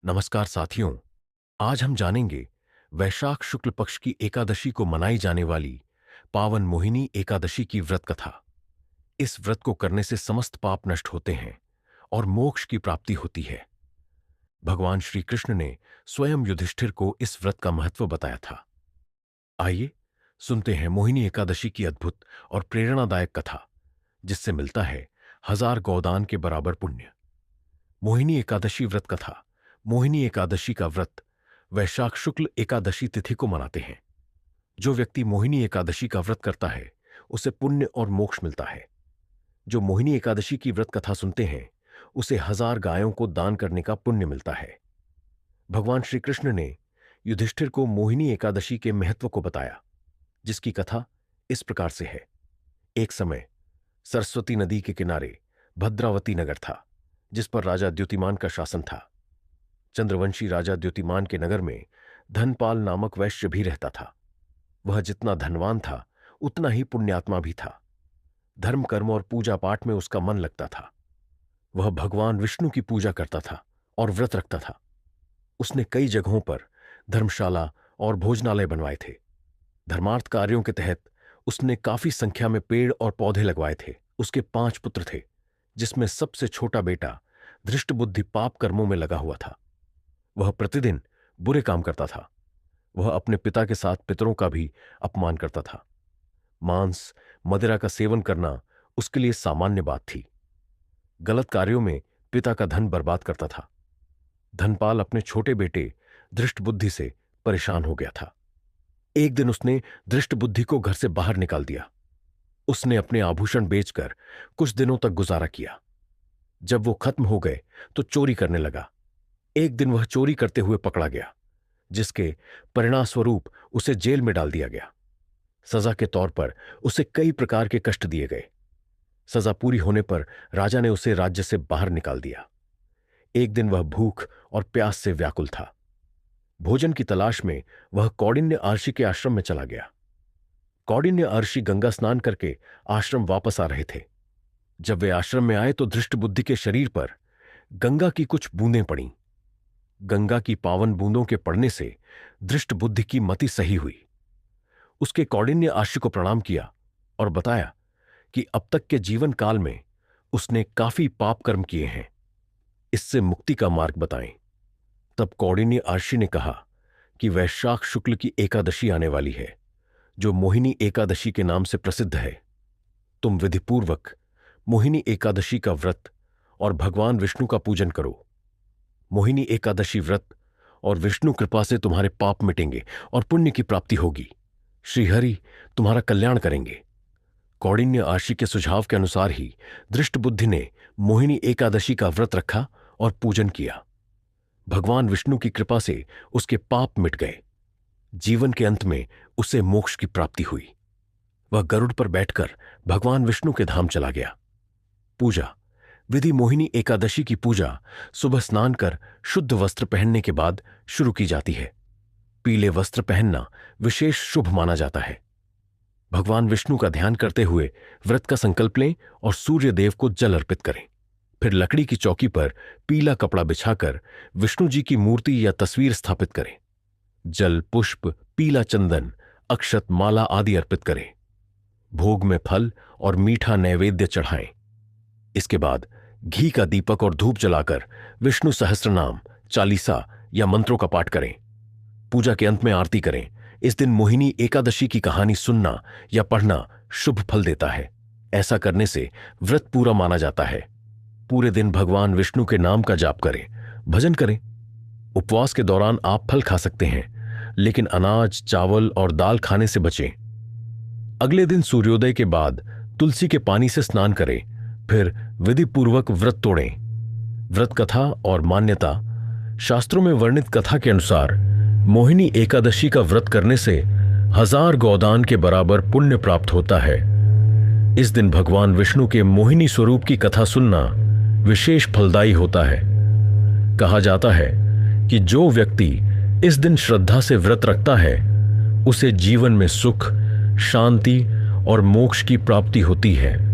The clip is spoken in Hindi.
नमस्कार साथियों। आज हम जानेंगे वैशाख शुक्ल पक्ष की एकादशी को मनाई जाने वाली पावन मोहिनी एकादशी की व्रत कथा। इस व्रत को करने से समस्त पाप नष्ट होते हैं और मोक्ष की प्राप्ति होती है। भगवान श्री कृष्ण ने स्वयं युधिष्ठिर को इस व्रत का महत्व बताया था। आइए सुनते हैं मोहिनी एकादशी की अद्भुत और प्रेरणादायक कथा, जिससे मिलता है 1000 गौदान के बराबर पुण्य। मोहिनी एकादशी व्रत कथा। मोहिनी एकादशी का व्रत वैशाख शुक्ल एकादशी तिथि को मनाते हैं। जो व्यक्ति मोहिनी एकादशी का व्रत करता है उसे पुण्य और मोक्ष मिलता है। जो मोहिनी एकादशी की व्रत कथा सुनते हैं उसे 1000 गायों को दान करने का पुण्य मिलता है। भगवान श्री कृष्ण ने युधिष्ठिर को मोहिनी एकादशी के महत्व को बताया, जिसकी कथा इस प्रकार से है। एक समय सरस्वती नदी के किनारे भद्रावती नगर था, जिस पर राजा द्युतिमान का शासन था। चंद्रवंशी राजा द्युतिमान के नगर में धनपाल नामक वैश्य भी रहता था। वह जितना धनवान था उतना ही पुण्यात्मा भी था। धर्म कर्म और पूजा पाठ में उसका मन लगता था। वह भगवान विष्णु की पूजा करता था और व्रत रखता था। उसने कई जगहों पर धर्मशाला और भोजनालय बनवाए थे। धर्मार्थ कार्यों के तहत उसने काफी संख्या में पेड़ और पौधे लगवाए थे। उसके 5 पुत्र थे, जिसमें सबसे छोटा बेटा धृष्टबुद्धि पाप कर्मों में लगा हुआ था। वह प्रतिदिन बुरे काम करता था। वह अपने पिता के साथ पितरों का भी अपमान करता था। मांस मदिरा का सेवन करना उसके लिए सामान्य बात थी। गलत कार्यों में पिता का धन बर्बाद करता था। धनपाल अपने छोटे बेटे धृष्टबुद्धि से परेशान हो गया था। एक दिन उसने धृष्टबुद्धि को घर से बाहर निकाल दिया। उसने अपने आभूषण बेचकर कुछ दिनों तक गुजारा किया। जब वो खत्म हो गए तो चोरी करने लगा। एक दिन वह चोरी करते हुए पकड़ा गया, जिसके परिणामस्वरूप उसे जेल में डाल दिया गया। सजा के तौर पर उसे कई प्रकार के कष्ट दिए गए। सजा पूरी होने पर राजा ने उसे राज्य से बाहर निकाल दिया। एक दिन वह भूख और प्यास से व्याकुल था। भोजन की तलाश में वह कौंडिन्य अर्षि के आश्रम में चला गया। कौंडिन्य अर्षि गंगा स्नान करके आश्रम वापस आ रहे थे। जब वे आश्रम में आए तो धृष्टबुद्धि के शरीर पर गंगा की कुछ बूंदें पड़ीं। गंगा की पावन बूंदों के पड़ने से धृष्टबुद्धि की मति सही हुई। उसके कौंडिन्य अर्षि को प्रणाम किया और बताया कि अब तक के जीवन काल में उसने काफी पाप कर्म किए हैं, इससे मुक्ति का मार्ग बताएं। तब कौंडिन्य अर्षि ने कहा कि वैशाख शुक्ल की एकादशी आने वाली है, जो मोहिनी एकादशी के नाम से प्रसिद्ध है। तुम विधिपूर्वक मोहिनी एकादशी का व्रत और भगवान विष्णु का पूजन करो। मोहिनी एकादशी व्रत और विष्णु कृपा से तुम्हारे पाप मिटेंगे और पुण्य की प्राप्ति होगी। श्रीहरि तुम्हारा कल्याण करेंगे। कौंडिन्य अर्षि के सुझाव के अनुसार ही धृष्टबुद्धि ने मोहिनी एकादशी का व्रत रखा और पूजन किया। भगवान विष्णु की कृपा से उसके पाप मिट गए। जीवन के अंत में उसे मोक्ष की प्राप्ति हुई। वह गरुड़ पर बैठकर भगवान विष्णु के धाम चला गया। पूजा विधि। मोहिनी एकादशी की पूजा सुबह स्नान कर शुद्ध वस्त्र पहनने के बाद शुरू की जाती है। पीले वस्त्र पहनना विशेष शुभ माना जाता है। भगवान विष्णु का ध्यान करते हुए व्रत का संकल्प लें और सूर्य देव को जल अर्पित करें। फिर लकड़ी की चौकी पर पीला कपड़ा बिछाकर विष्णु जी की मूर्ति या तस्वीर स्थापित करें। जल, पुष्प, पीला चंदन, अक्षत, माला आदि अर्पित करें। भोग में फल और मीठा नैवेद्य चढ़ाएं। इसके बाद घी का दीपक और धूप जलाकर विष्णु सहस्त्रनाम, चालीसा या मंत्रों का पाठ करें। पूजा के अंत में आरती करें। इस दिन मोहिनी एकादशी की कहानी सुनना या पढ़ना शुभ फल देता है। ऐसा करने से व्रत पूरा माना जाता है। पूरे दिन भगवान विष्णु के नाम का जाप करें, भजन करें। उपवास के दौरान आप फल खा सकते हैं, लेकिन अनाज, चावल और दाल खाने से बचें। अगले दिन सूर्योदय के बाद तुलसी के पानी से स्नान करें, फिर विधिपूर्वक व्रत तोड़ें। व्रत कथा और मान्यता। शास्त्रों में वर्णित कथा के अनुसार मोहिनी एकादशी का व्रत करने से 1000 गौदान के बराबर पुण्य प्राप्त होता है। इस दिन भगवान विष्णु के मोहिनी स्वरूप की कथा सुनना विशेष फलदायी होता है। कहा जाता है कि जो व्यक्ति इस दिन श्रद्धा से व्रत रखता है उसे जीवन में सुख, शांति और मोक्ष की प्राप्ति होती है।